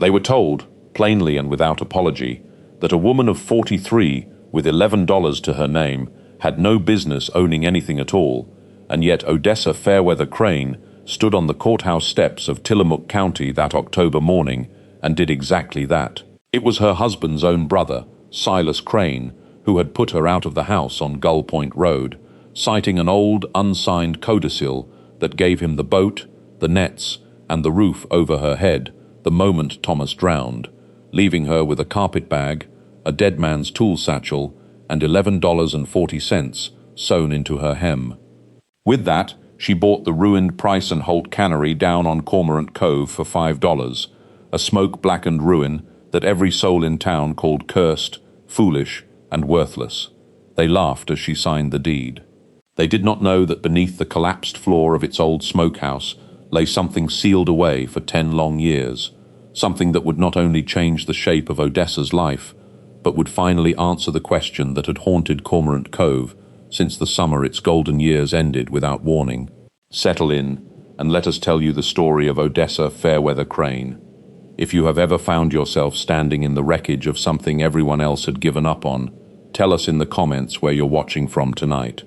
They were told, plainly and without apology, that a woman of 43 with $11 to her name had no business owning anything at all, and yet Odessa Fairweather Crane stood on the courthouse steps of Tillamook County that October morning and did exactly that. It was her husband's own brother, Silas Crane, who had put her out of the house on Gull Point Road, citing an old, unsigned codicil that gave him the boat, the nets, and the roof over her head the moment Thomas drowned, leaving her with a carpet bag, a dead man's tool satchel, and $11.40 sewn into her hem. With that, she bought the ruined Price and Holt Cannery down on Cormorant Cove for $5, a smoke-blackened ruin that every soul in town called cursed, foolish, and worthless. They laughed as she signed the deed. They did not know that beneath the collapsed floor of its old smokehouse lay something sealed away for 10 long years, something that would not only change the shape of Odessa's life, but would finally answer the question that had haunted Cormorant Cove since the summer its golden years ended without warning. Settle in, and let us tell you the story of Odessa Fairweather Crane. If you have ever found yourself standing in the wreckage of something everyone else had given up on, tell us in the comments where you're watching from tonight.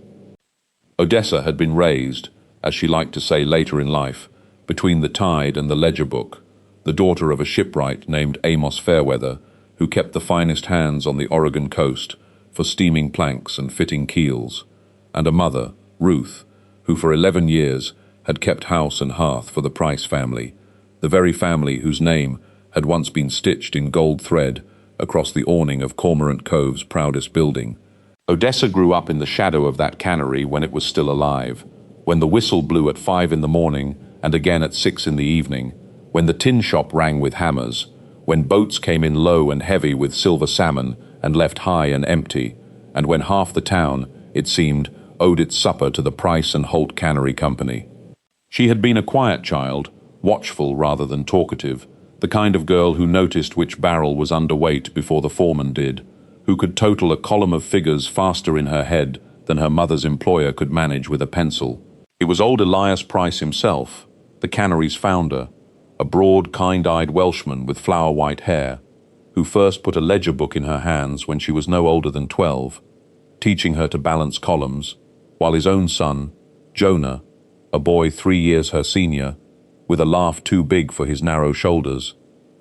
Odessa had been raised, as she liked to say later in life, between the tide and the ledger book, the daughter of a shipwright named Amos Fairweather, who kept the finest hands on the Oregon coast for steaming planks and fitting keels, and a mother, Ruth, who for 11 years had kept house and hearth for the Price family, the very family whose name had once been stitched in gold thread across the awning of Cormorant Cove's proudest building. Odessa grew up in the shadow of that cannery when it was still alive, when the whistle blew at 5 in the morning and again at 6 in the evening, when the tin shop rang with hammers, when boats came in low and heavy with silver salmon and left high and empty, and when half the town, it seemed, owed its supper to the Price and Holt Cannery Company. She had been a quiet child, watchful rather than talkative, the kind of girl who noticed which barrel was underweight before the foreman did, who could total a column of figures faster in her head than her mother's employer could manage with a pencil. It was old Elias Price himself, the cannery's founder, a broad, kind-eyed Welshman with flower-white hair, who first put a ledger book in her hands when she was no older than 12, teaching her to balance columns, while his own son, Jonah, a boy 3 years her senior, with a laugh too big for his narrow shoulders,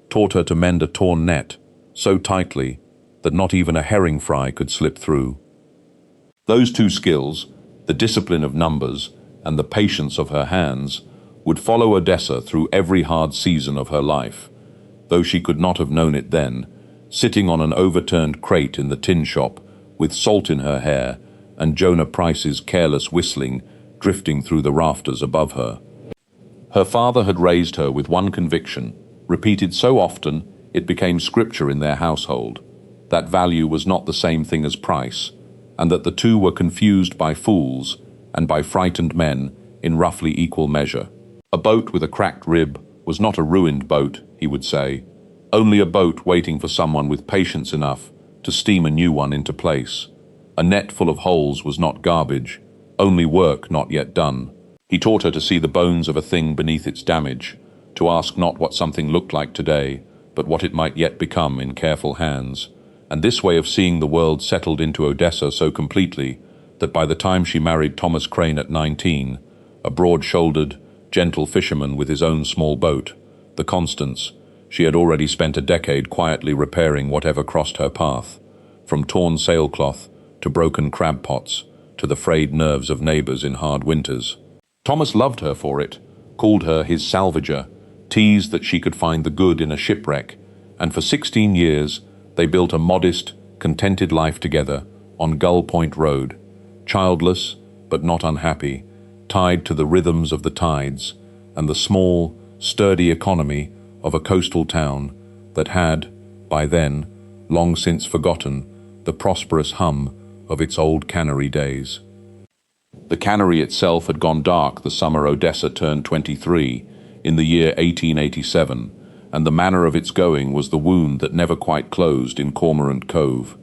taught her to mend a torn net so tightly that not even a herring fry could slip through. Those two skills, the discipline of numbers and the patience of her hands, would follow Odessa through every hard season of her life, though she could not have known it then, sitting on an overturned crate in the tin shop with salt in her hair and Jonah Price's careless whistling drifting through the rafters above her. Her father had raised her with one conviction, repeated so often it became scripture in their household, that value was not the same thing as price, and that the two were confused by fools and by frightened men in roughly equal measure. A boat with a cracked rib was not a ruined boat, he would say, only a boat waiting for someone with patience enough to steam a new one into place. A net full of holes was not garbage, only work not yet done. He taught her to see the bones of a thing beneath its damage, to ask not what something looked like today, but what it might yet become in careful hands. And this way of seeing the world settled into Odessa so completely that by the time she married Thomas Crane at 19, a broad-shouldered, gentle fisherman with his own small boat, the Constance, she had already spent a decade quietly repairing whatever crossed her path, from torn sailcloth to broken crab pots to the frayed nerves of neighbors in hard winters. Thomas loved her for it, called her his salvager, teased that she could find the good in a shipwreck, and for 16 years they built a modest, contented life together on Gull Point Road, childless but not unhappy, tied to the rhythms of the tides and the small, sturdy economy of a coastal town that had, by then, long since forgotten the prosperous hum of its old cannery days. The cannery itself had gone dark the summer Odessa turned 23, in the year 1887, and the manner of its going was the wound that never quite closed in Cormorant Cove.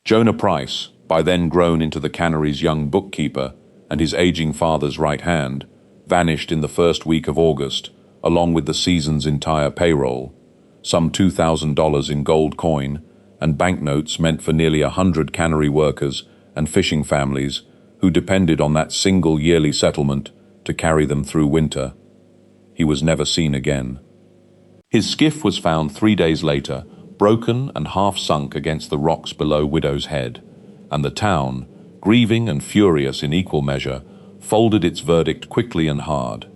Jonah Price, by then grown into the cannery's young bookkeeper and his aging father's right hand, vanished in the first week of August, along with the season's entire payroll. some $2,000 in gold coin, and banknotes meant for nearly 100 cannery workers and fishing families who depended on that single yearly settlement to carry them through winter. He was never seen again. His skiff was found 3 days later, broken and half sunk against the rocks below Widow's Head, and the town, grieving and furious in equal measure, folded its verdict quickly and hard.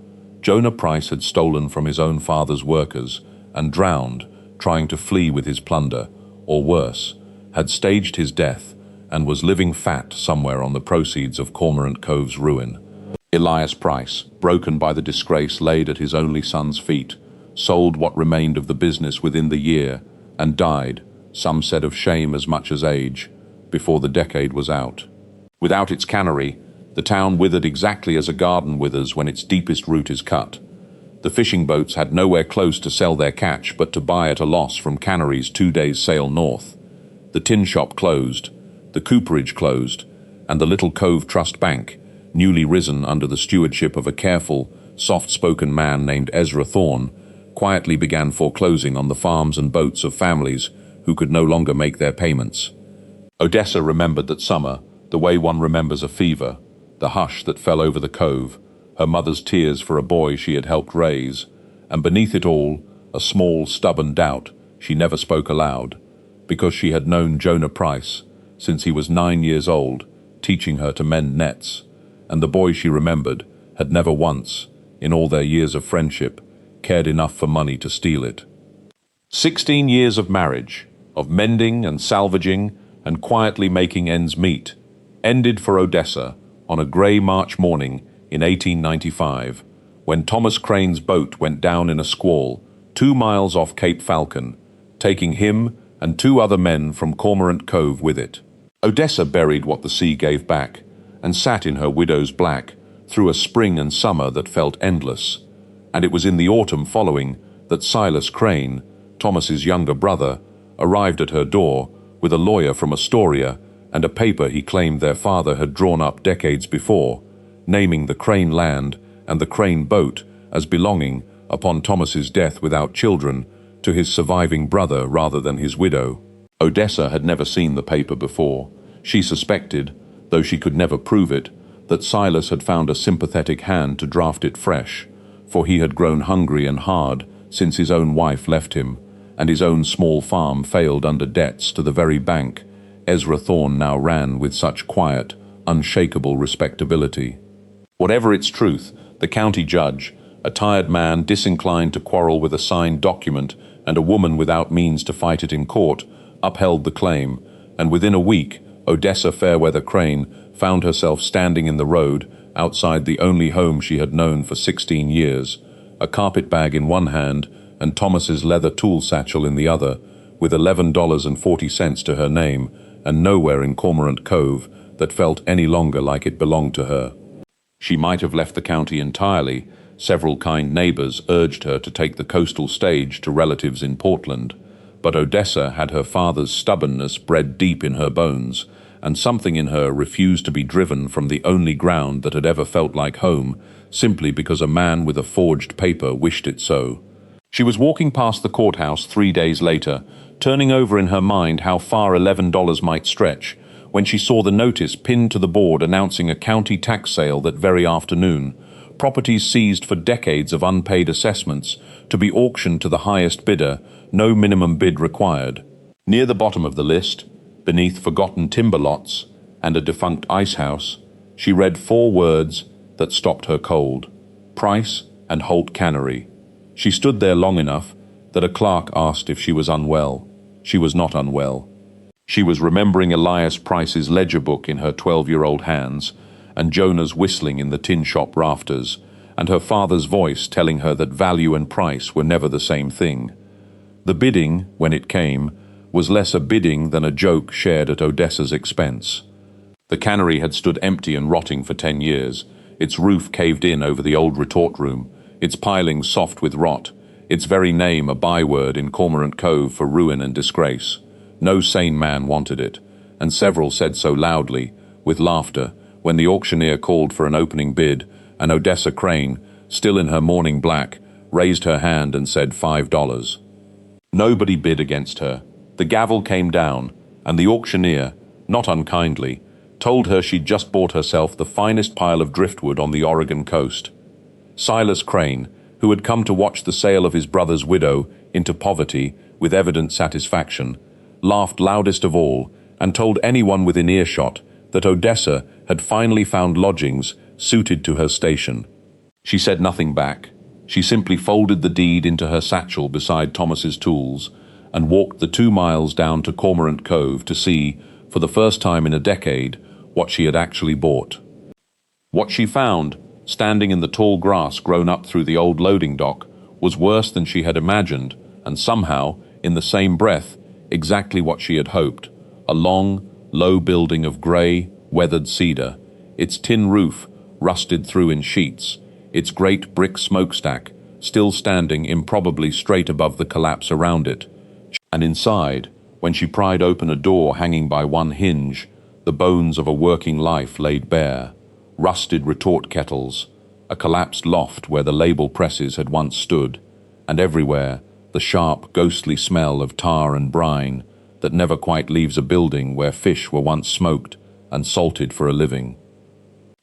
Jonah Price had stolen from his own father's workers and drowned trying to flee with his plunder, or worse, had staged his death and was living fat somewhere on the proceeds of Cormorant Cove's ruin. Elias Price, broken by the disgrace laid at his only son's feet, sold what remained of the business within the year and died, some said of shame as much as age, before the decade was out. Without its cannery, the town withered exactly as a garden withers when its deepest root is cut. The fishing boats had nowhere close to sell their catch but to buy at a loss from canneries 2 days' sail north. The tin shop closed, the cooperage closed, and the little Cove Trust Bank, newly risen under the stewardship of a careful, soft-spoken man named Ezra Thorne, quietly began foreclosing on the farms and boats of families who could no longer make their payments. Odessa remembered that summer, the way one remembers a fever, the hush that fell over the cove, her mother's tears for a boy she had helped raise, and beneath it all, a small, stubborn doubt she never spoke aloud, because she had known Jonah Price since he was 9 years old, teaching her to mend nets, and the boy she remembered had never once, in all their years of friendship, cared enough for money to steal it. 16 years of marriage, of mending and salvaging and quietly making ends meet, ended for Odessa on a grey March morning in 1895, when Thomas Crane's boat went down in a squall 2 miles off Cape Falcon, taking him and 2 other men from Cormorant Cove with it. Odessa buried what the sea gave back, and sat in her widow's black through a spring and summer that felt endless, and it was in the autumn following that Silas Crane, Thomas's younger brother, arrived at her door with a lawyer from Astoria and a paper he claimed their father had drawn up decades before, naming the Crane land and the Crane boat as belonging, upon Thomas's death without children, to his surviving brother rather than his widow. Odessa had never seen the paper before. She suspected, though she could never prove it, that Silas had found a sympathetic hand to draft it fresh, for he had grown hungry and hard since his own wife left him, and his own small farm failed under debts to the very bank Ezra Thorne now ran with such quiet, unshakable respectability. Whatever its truth, the county judge, a tired man disinclined to quarrel with a signed document and a woman without means to fight it in court, upheld the claim, and within a week, Odessa Fairweather Crane found herself standing in the road outside the only home she had known for 16 years, a carpet bag in one hand and Thomas's leather tool satchel in the other, with $11.40 to her name, and nowhere in Cormorant Cove that felt any longer like it belonged to her. She might have left the county entirely. Several kind neighbors urged her to take the coastal stage to relatives in Portland, but Odessa had her father's stubbornness bred deep in her bones, and something in her refused to be driven from the only ground that had ever felt like home, simply because a man with a forged paper wished it so. She was walking past the courthouse 3 days later, turning over in her mind how far $11 might stretch, when she saw the notice pinned to the board announcing a county tax sale that very afternoon, properties seized for decades of unpaid assessments, to be auctioned to the highest bidder, no minimum bid required. Near the bottom of the list, beneath forgotten timber lots and a defunct ice house, she read 4 words that stopped her cold: Price and Holt Cannery. She stood there long enough that a clerk asked if she was unwell. She was not unwell. She was remembering Elias Price's ledger book in her 12-year-old hands, and Jonah's whistling in the tin shop rafters, and her father's voice telling her that value and price were never the same thing. The bidding, when it came, was less a bidding than a joke shared at Odessa's expense. The cannery had stood empty and rotting for 10 years, its roof caved in over the old retort room, its pilings soft with rot, its very name a byword in Cormorant Cove for ruin and disgrace. No sane man wanted it, and several said so loudly, with laughter, when the auctioneer called for an opening bid, and Odessa Crane, still in her mourning black, raised her hand and said $5. Nobody bid against her. The gavel came down, and the auctioneer, not unkindly, told her she'd just bought herself the finest pile of driftwood on the Oregon coast. Silas Crane, who had come to watch the sale of his brother's widow into poverty with evident satisfaction, laughed loudest of all and told anyone within earshot that Odessa had finally found lodgings suited to her station. She said nothing back. She simply folded the deed into her satchel beside Thomas's tools and walked the 2 miles down to Cormorant Cove to see, for the first time in a decade, what she had actually bought. What she found, standing in the tall grass grown up through the old loading dock, was worse than she had imagined, and somehow, in the same breath, exactly what she had hoped: a long, low building of grey, weathered cedar, its tin roof rusted through in sheets, its great brick smokestack still standing improbably straight above the collapse around it. And inside, when she pried open a door hanging by one hinge, the bones of a working life laid bare: rusted retort kettles, a collapsed loft where the label presses had once stood, and everywhere the sharp, ghostly smell of tar and brine that never quite leaves a building where fish were once smoked and salted for a living.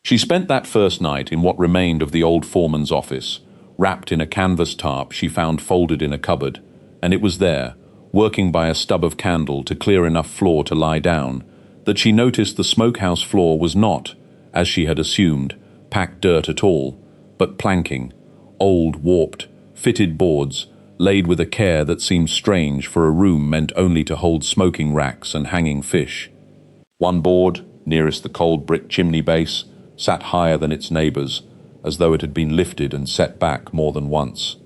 She spent that first night in what remained of the old foreman's office, wrapped in a canvas tarp she found folded in a cupboard, and it was there, working by a stub of candle to clear enough floor to lie down, that she noticed the smokehouse floor was not, as she had assumed, packed dirt at all, but planking, old, warped, fitted boards, laid with a care that seemed strange for a room meant only to hold smoking racks and hanging fish. One board, nearest the cold brick chimney base, sat higher than its neighbors, as though it had been lifted and set back more than once.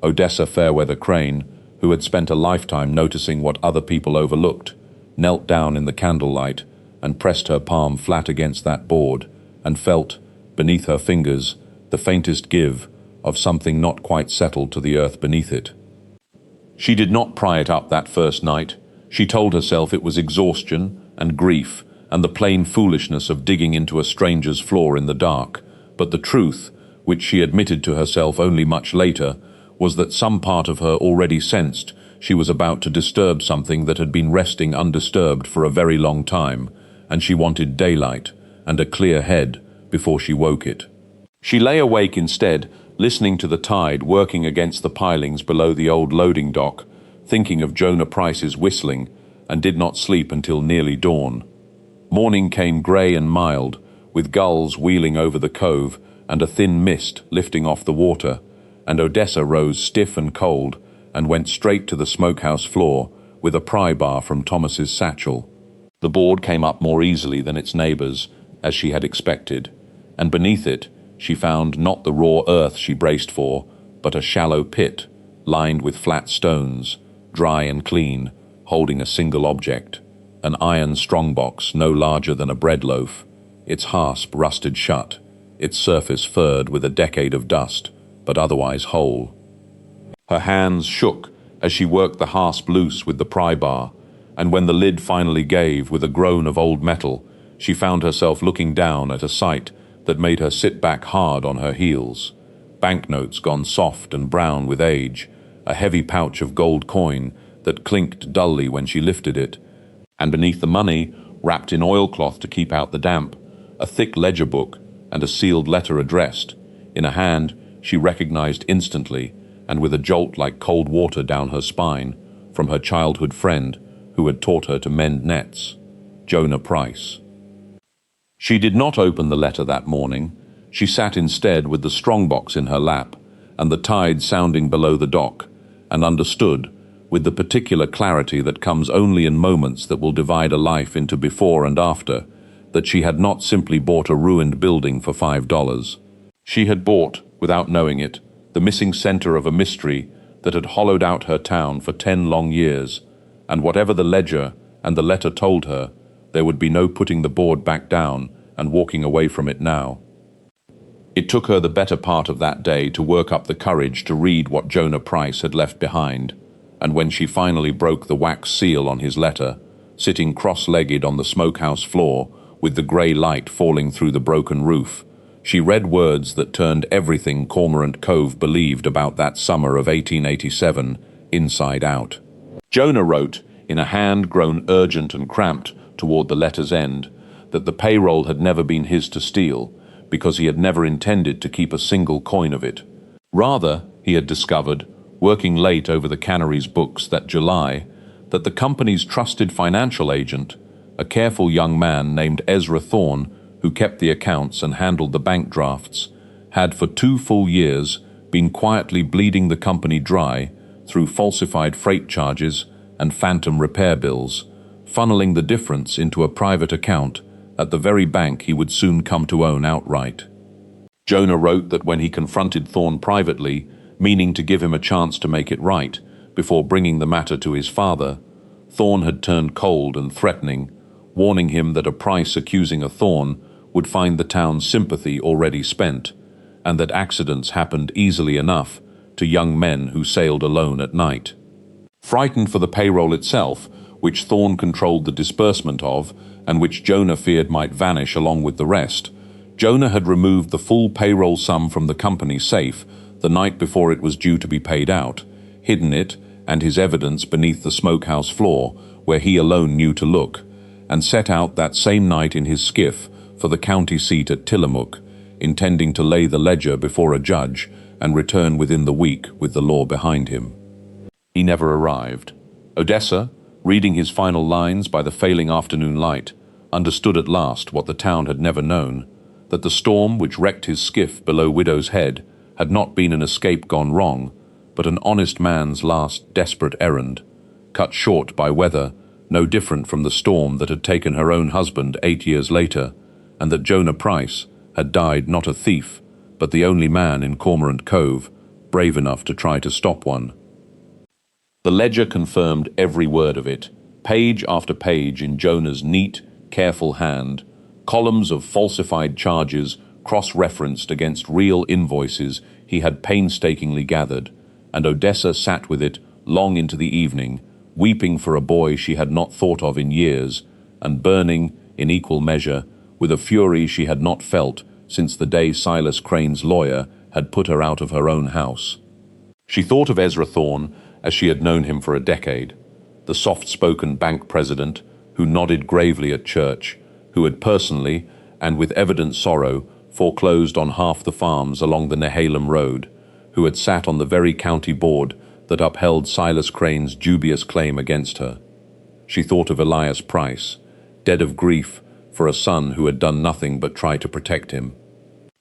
Odessa Fairweather Crane, who had spent a lifetime noticing what other people overlooked, knelt down in the candlelight and pressed her palm flat against that board and felt, beneath her fingers, the faintest give of something not quite settled to the earth beneath it. She did not pry it up that first night. She told herself it was exhaustion and grief and the plain foolishness of digging into a stranger's floor in the dark, but the truth, which she admitted to herself only much later, was that some part of her already sensed she was about to disturb something that had been resting undisturbed for a very long time, and she wanted daylight and a clear head before she woke it. She lay awake instead, listening to the tide working against the pilings below the old loading dock, thinking of Jonah Price's whistling, and did not sleep until nearly dawn. Morning came grey and mild, with gulls wheeling over the cove and a thin mist lifting off the water, and Odessa rose stiff and cold and went straight to the smokehouse floor with a pry bar from Thomas's satchel. The board came up more easily than its neighbors, as she had expected, and beneath it she found not the raw earth she braced for, but a shallow pit, lined with flat stones, dry and clean, holding a single object, an iron strongbox no larger than a bread loaf, its hasp rusted shut, its surface furred with a decade of dust, but otherwise whole. Her hands shook as she worked the hasp loose with the pry bar, and when the lid finally gave with a groan of old metal, she found herself looking down at a sight that made her sit back hard on her heels. Banknotes gone soft and brown with age, a heavy pouch of gold coin that clinked dully when she lifted it, and beneath the money, wrapped in oilcloth to keep out the damp, a thick ledger book and a sealed letter addressed. In a hand she recognized instantly, and with a jolt like cold water down her spine, from her childhood friend who had taught her to mend nets, Jonah Price. She did not open the letter that morning. She sat instead with the strongbox in her lap and the tide sounding below the dock, and understood, with the particular clarity that comes only in moments that will divide a life into before and after, that she had not simply bought a ruined building for $5. She had bought, without knowing it, the missing center of a mystery that had hollowed out her town for 10 long years, and whatever the ledger and the letter told her, there would be no putting the board back down and walking away from it now. It took her the better part of that day to work up the courage to read what Jonah Price had left behind, and when she finally broke the wax seal on his letter, sitting cross-legged on the smokehouse floor with the grey light falling through the broken roof, she read words that turned everything Cormorant Cove believed about that summer of 1887 inside out. Jonah wrote, in a hand grown urgent and cramped toward the letter's end, that the payroll had never been his to steal, because he had never intended to keep a single coin of it. Rather, he had discovered, working late over the Cannery's books that July, that the company's trusted financial agent, a careful young man named Ezra Thorne, who kept the accounts and handled the bank drafts, had for 2 full years been quietly bleeding the company dry through falsified freight charges and phantom repair bills, funneling the difference into a private account at the very bank he would soon come to own outright. Jonah wrote that when he confronted Thorne privately, meaning to give him a chance to make it right, before bringing the matter to his father, Thorne had turned cold and threatening, warning him that a price accusing a Thorne would find the town's sympathy already spent, and that accidents happened easily enough to young men who sailed alone at night. Frightened for the payroll itself, which Thorne controlled the disbursement of, and which Jonah feared might vanish along with the rest, Jonah had removed the full payroll sum from the company's safe the night before it was due to be paid out, hidden it and his evidence beneath the smokehouse floor, where he alone knew to look, and set out that same night in his skiff for the county seat at Tillamook, intending to lay the ledger before a judge and return within the week with the law behind him. He never arrived. Odessa, reading his final lines by the failing afternoon light, understood at last what the town had never known, that the storm which wrecked his skiff below Widow's Head had not been an escape gone wrong, but an honest man's last desperate errand, cut short by weather no different from the storm that had taken her own husband 8 years later, and that Jonah Price had died not a thief, but the only man in Cormorant Cove brave enough to try to stop one. The ledger confirmed every word of it, page after page in Jonah's neat, careful hand, columns of falsified charges cross-referenced against real invoices he had painstakingly gathered, and Odessa sat with it long into the evening, weeping for a boy she had not thought of in years, and burning, in equal measure, with a fury she had not felt since the day Silas Crane's lawyer had put her out of her own house. She thought of Ezra Thorne as she had known him for a decade, the soft-spoken bank president who nodded gravely at church, who had personally, and with evident sorrow, foreclosed on half the farms along the Nehalem Road, who had sat on the very county board that upheld Silas Crane's dubious claim against her. She thought of Elias Price, dead of grief for a son who had done nothing but try to protect him.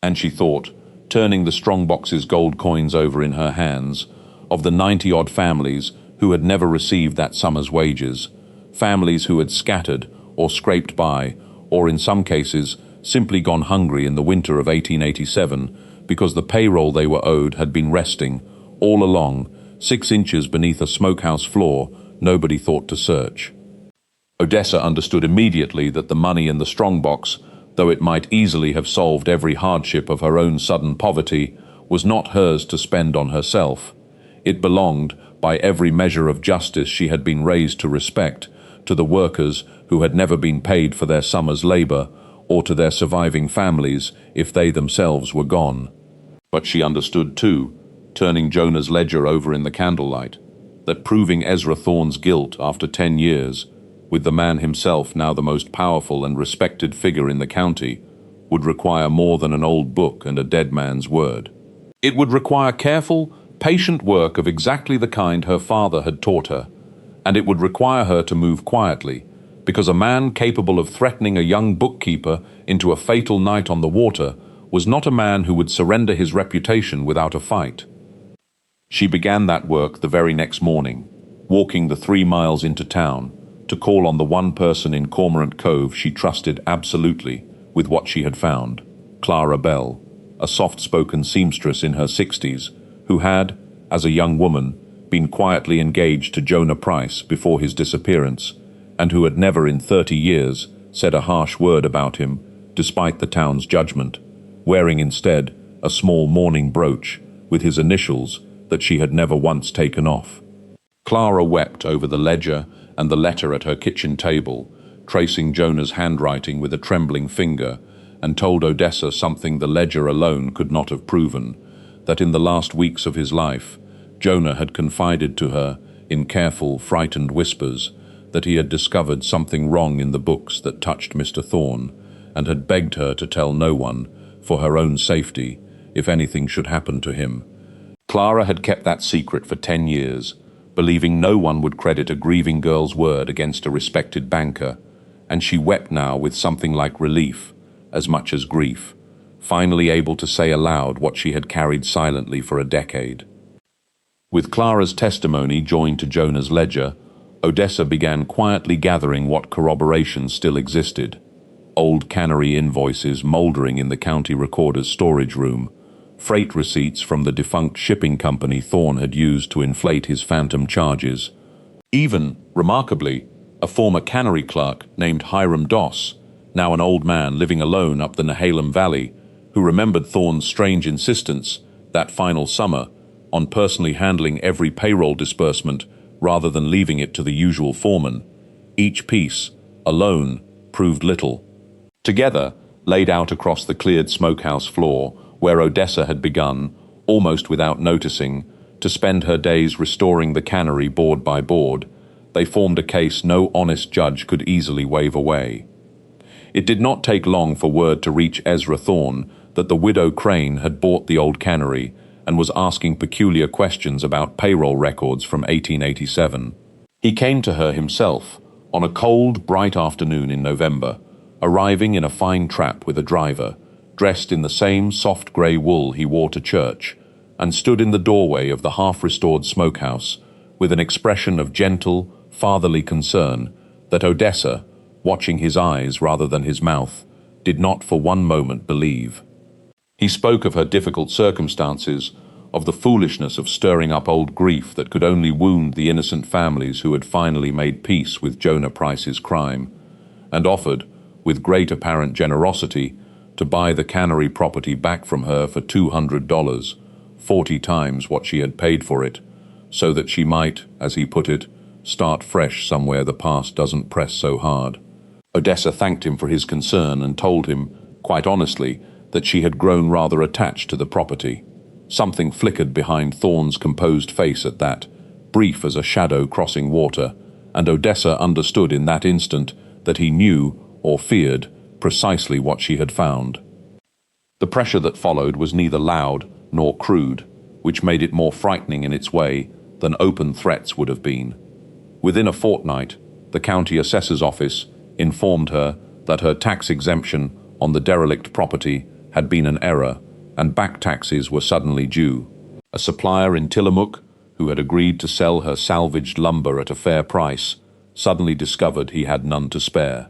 And she thought, turning the strongbox's gold coins over in her hands, of the 90-odd families who had never received that summer's wages, families who had scattered or scraped by, or in some cases simply gone hungry in the winter of 1887 because the payroll they were owed had been resting, all along, 6 inches beneath a smokehouse floor nobody thought to search. Odessa understood immediately that the money in the strongbox, though it might easily have solved every hardship of her own sudden poverty, was not hers to spend on herself. It belonged, by every measure of justice she had been raised to respect, to the workers who had never been paid for their summer's labor, or to their surviving families if they themselves were gone. But she understood too, turning Jonah's ledger over in the candlelight, that proving Ezra Thorne's guilt after 10 years, with the man himself now the most powerful and respected figure in the county, would require more than an old book and a dead man's word. It would require careful, patient work of exactly the kind her father had taught her, and it would require her to move quietly, because a man capable of threatening a young bookkeeper into a fatal night on the water was not a man who would surrender his reputation without a fight. She began that work the very next morning, walking the 3 miles into town, to call on the one person in Cormorant Cove she trusted absolutely with what she had found, Clara Bell, a soft-spoken seamstress in her 60s, who had, as a young woman, been quietly engaged to Jonah Price before his disappearance, and who had never in 30 years said a harsh word about him, despite the town's judgment, wearing instead a small mourning brooch with his initials that she had never once taken off. Clara wept over the ledger and the letter at her kitchen table, tracing Jonah's handwriting with a trembling finger, and told Odessa something the ledger alone could not have proven, that in the last weeks of his life, Jonah had confided to her, in careful, frightened whispers, that he had discovered something wrong in the books that touched Mr. Thorne, and had begged her to tell no one, for her own safety, if anything should happen to him. Clara had kept that secret for 10 years, believing no one would credit a grieving girl's word against a respected banker, and she wept now with something like relief, as much as grief, finally able to say aloud what she had carried silently for a decade. With Clara's testimony joined to Jonah's ledger, Odessa began quietly gathering what corroboration still existed. Old Cannery invoices mouldering in the county recorder's storage room, freight receipts from the defunct shipping company Thorne had used to inflate his phantom charges. Even, remarkably, a former cannery clerk named Hiram Doss, now an old man living alone up the Nehalem Valley, who remembered Thorne's strange insistence, that final summer, on personally handling every payroll disbursement rather than leaving it to the usual foreman. Each piece, alone, proved little. Together, laid out across the cleared smokehouse floor, where Odessa had begun, almost without noticing, to spend her days restoring the cannery board by board, they formed a case no honest judge could easily wave away. It did not take long for word to reach Ezra Thorne that the widow Crane had bought the old cannery and was asking peculiar questions about payroll records from 1887. He came to her himself on a cold, bright afternoon in November, arriving in a fine trap with a driver, dressed in the same soft grey wool he wore to church, and stood in the doorway of the half-restored smokehouse with an expression of gentle, fatherly concern that Odessa, watching his eyes rather than his mouth, did not for one moment believe. He spoke of her difficult circumstances, of the foolishness of stirring up old grief that could only wound the innocent families who had finally made peace with Jonah Price's crime, and offered, with great apparent generosity, to buy the cannery property back from her for $200, 40 times what she had paid for it, so that she might, as he put it, start fresh somewhere the past doesn't press so hard. Odessa thanked him for his concern and told him, quite honestly, that she had grown rather attached to the property. Something flickered behind Thorne's composed face at that, brief as a shadow crossing water, and Odessa understood in that instant that he knew, or feared, precisely what she had found. The pressure that followed was neither loud nor crude, which made it more frightening in its way than open threats would have been. Within a fortnight, the county assessor's office informed her that her tax exemption on the derelict property had been an error, and back taxes were suddenly due. A supplier in Tillamook, who had agreed to sell her salvaged lumber at a fair price, suddenly discovered he had none to spare.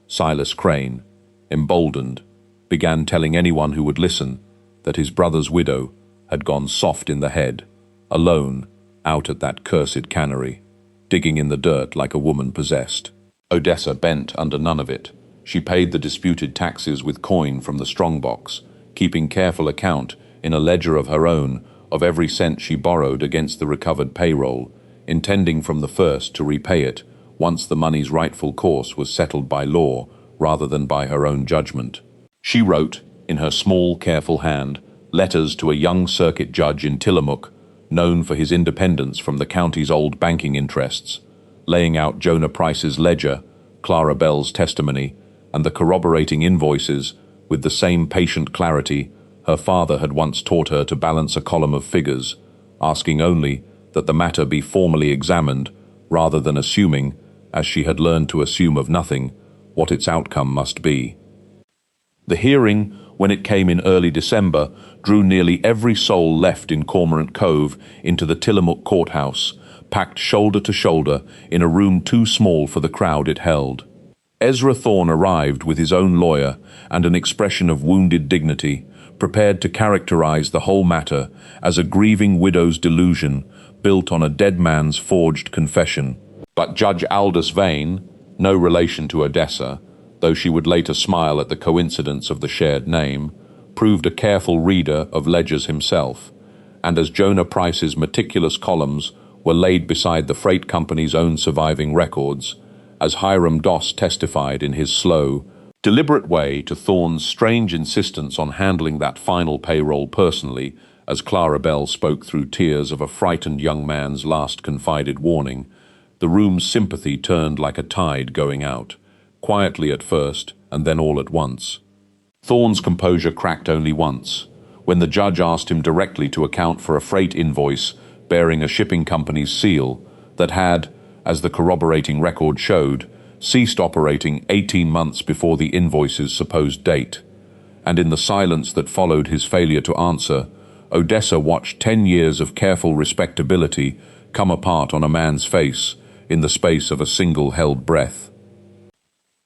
Silas Crane, emboldened, began telling anyone who would listen that his brother's widow had gone soft in the head, alone, out at that cursed cannery, digging in the dirt like a woman possessed. Odessa bent under none of it. She paid the disputed taxes with coin from the strongbox, keeping careful account, in a ledger of her own, of every cent she borrowed against the recovered payroll, intending from the first to repay it once the money's rightful course was settled by law rather than by her own judgment. She wrote, in her small, careful hand, letters to a young circuit judge in Tillamook, known for his independence from the county's old banking interests, laying out Jonah Price's ledger, Clara Bell's testimony, and the corroborating invoices with the same patient clarity her father had once taught her to balance a column of figures, asking only that the matter be formally examined rather than assuming, as she had learned to assume of nothing, what its outcome must be. The hearing, when it came in early December, drew nearly every soul left in Cormorant Cove into the Tillamook courthouse, packed shoulder to shoulder in a room too small for the crowd it held. Ezra Thorne arrived with his own lawyer and an expression of wounded dignity, prepared to characterize the whole matter as a grieving widow's delusion built on a dead man's forged confession. But Judge Aldous Vane, no relation to Odessa, though she would later smile at the coincidence of the shared name, proved a careful reader of ledgers himself, and as Jonah Price's meticulous columns were laid beside the freight company's own surviving records, as Hiram Doss testified in his slow, deliberate way to Thorne's strange insistence on handling that final payroll personally as Clara Bell spoke through tears of a frightened young man's last confided warning, the room's sympathy turned like a tide going out, quietly at first and then all at once. Thorne's composure cracked only once, when the judge asked him directly to account for a freight invoice bearing a shipping company's seal that had, as the corroborating record showed, ceased operating 18 months before the invoice's supposed date. And in the silence that followed his failure to answer, Odessa watched 10 years of careful respectability come apart on a man's face in the space of a single held breath.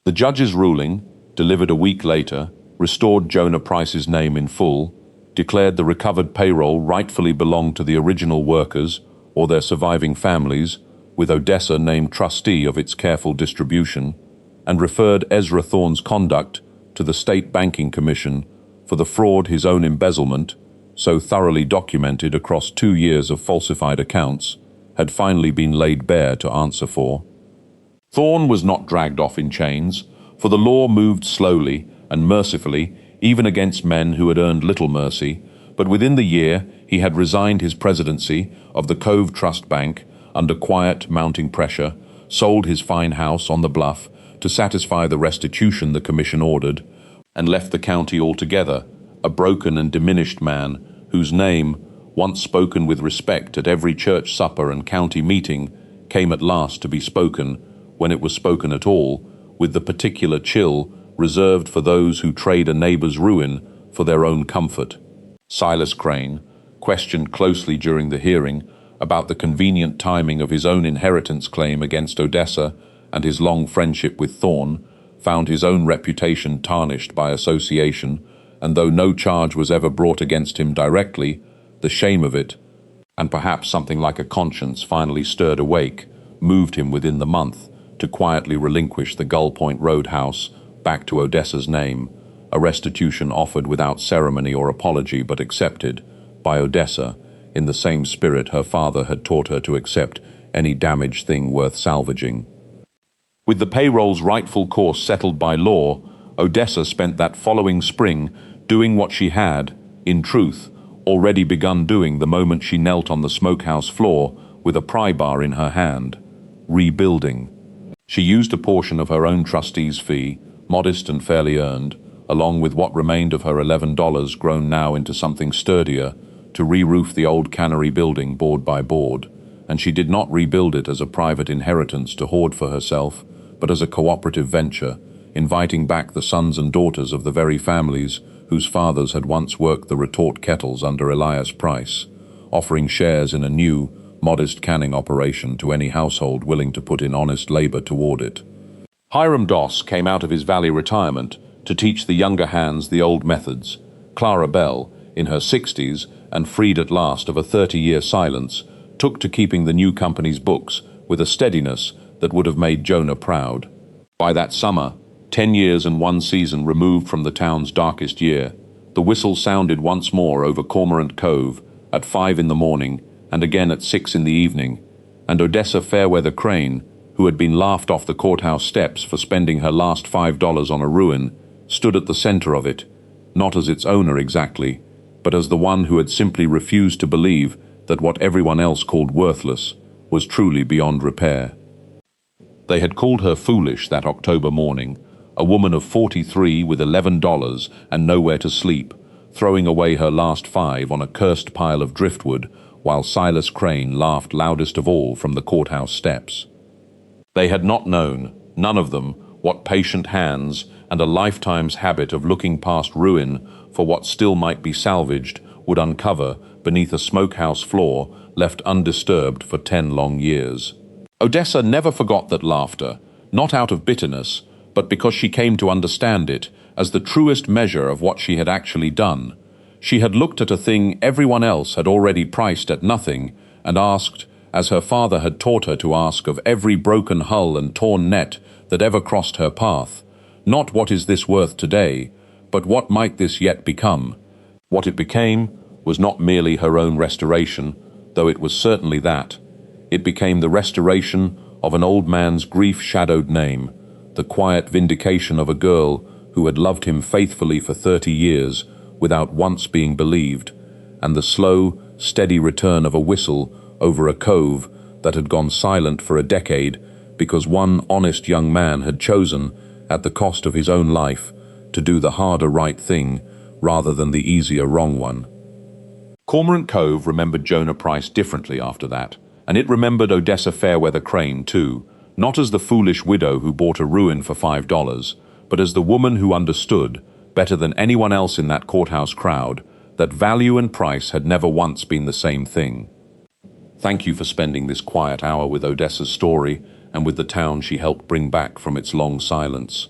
The judge's ruling, delivered a week later, restored Jonah Price's name in full, declared the recovered payroll rightfully belonged to the original workers or their surviving families, with Odessa named trustee of its careful distribution, and referred Ezra Thorne's conduct to the State Banking Commission for the fraud his own embezzlement, so thoroughly documented across 2 years of falsified accounts, had finally been laid bare to answer for. Thorne was not dragged off in chains, for the law moved slowly and mercifully, even against men who had earned little mercy, but within the year he had resigned his presidency of the Cove Trust Bank under quiet mounting pressure, sold his fine house on the bluff to satisfy the restitution the commission ordered, and left the county altogether, a broken and diminished man whose name, once spoken with respect at every church supper and county meeting, came at last to be spoken, when it was spoken at all, with the particular chill reserved for those who trade a neighbor's ruin for their own comfort. Silas Crane, questioned closely during the hearing about the convenient timing of his own inheritance claim against Odessa and his long friendship with Thorne, found his own reputation tarnished by association, and though no charge was ever brought against him directly, the shame of it, and perhaps something like a conscience finally stirred awake, moved him within the month to quietly relinquish the Gull Point Roadhouse back to Odessa's name, a restitution offered without ceremony or apology but accepted by Odessa in the same spirit her father had taught her to accept any damaged thing worth salvaging. With the payroll's rightful course settled by law, Odessa spent that following spring doing what she had, in truth, already begun doing the moment she knelt on the smokehouse floor with a pry bar in her hand: rebuilding. She used a portion of her own trustee's fee, modest and fairly earned, along with what remained of her $11 grown now into something sturdier, to re-roof the old Cannery building board by board, and she did not rebuild it as a private inheritance to hoard for herself, but as a cooperative venture, inviting back the sons and daughters of the very families whose fathers had once worked the retort kettles under Elias Price, offering shares in a new, modest canning operation to any household willing to put in honest labor toward it. Hiram Doss came out of his valley retirement to teach the younger hands the old methods. Clara Bell, in her 60s and freed at last of a 30-year silence, took to keeping the new company's books with a steadiness that would have made Jonah proud. By that summer, 10 years and 1 season removed from the town's darkest year, the whistle sounded once more over Cormorant Cove at 5 in the morning and again at 6 in the evening, and Odessa Fairweather Crane, who had been laughed off the courthouse steps for spending her last $5 on a ruin, stood at the center of it, not as its owner exactly, but as the one who had simply refused to believe that what everyone else called worthless was truly beyond repair. They had called her foolish that October morning, a woman of 43 with $11 and nowhere to sleep, throwing away her last $5 on a cursed pile of driftwood, while Silas Crane laughed loudest of all from the courthouse steps. They had not known, none of them, what patient hands and a lifetime's habit of looking past ruin for what still might be salvaged would uncover beneath a smokehouse floor left undisturbed for 10 long years. Odessa never forgot that laughter, not out of bitterness, but because she came to understand it as the truest measure of what she had actually done. She had looked at a thing everyone else had already priced at nothing and asked, as her father had taught her to ask of every broken hull and torn net that ever crossed her path, not what is this worth today, but what might this yet become? What it became was not merely her own restoration, though it was certainly that. It became the restoration of an old man's grief-shadowed name, the quiet vindication of a girl who had loved him faithfully for 30 years without once being believed, and the slow, steady return of a whistle over a cove that had gone silent for a decade because one honest young man had chosen, at the cost of his own life, to do the harder right thing rather than the easier wrong one. Cormorant Cove remembered Jonah Price differently after that, and it remembered Odessa Fairweather Crane too, not as the foolish widow who bought a ruin for $5, but as the woman who understood, better than anyone else in that courthouse crowd, that value and price had never once been the same thing. Thank you for spending this quiet hour with Odessa's story and with the town she helped bring back from its long silence.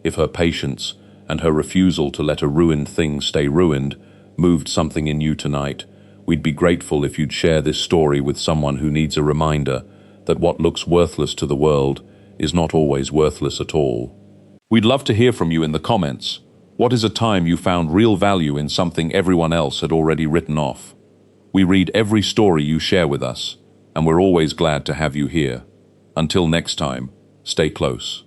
If her patience and her refusal to let a ruined thing stay ruined moved something in you tonight, we'd be grateful if you'd share this story with someone who needs a reminder that what looks worthless to the world is not always worthless at all. We'd love to hear from you in the comments. What is a time you found real value in something everyone else had already written off? We read every story you share with us, and we're always glad to have you here. Until next time, stay close.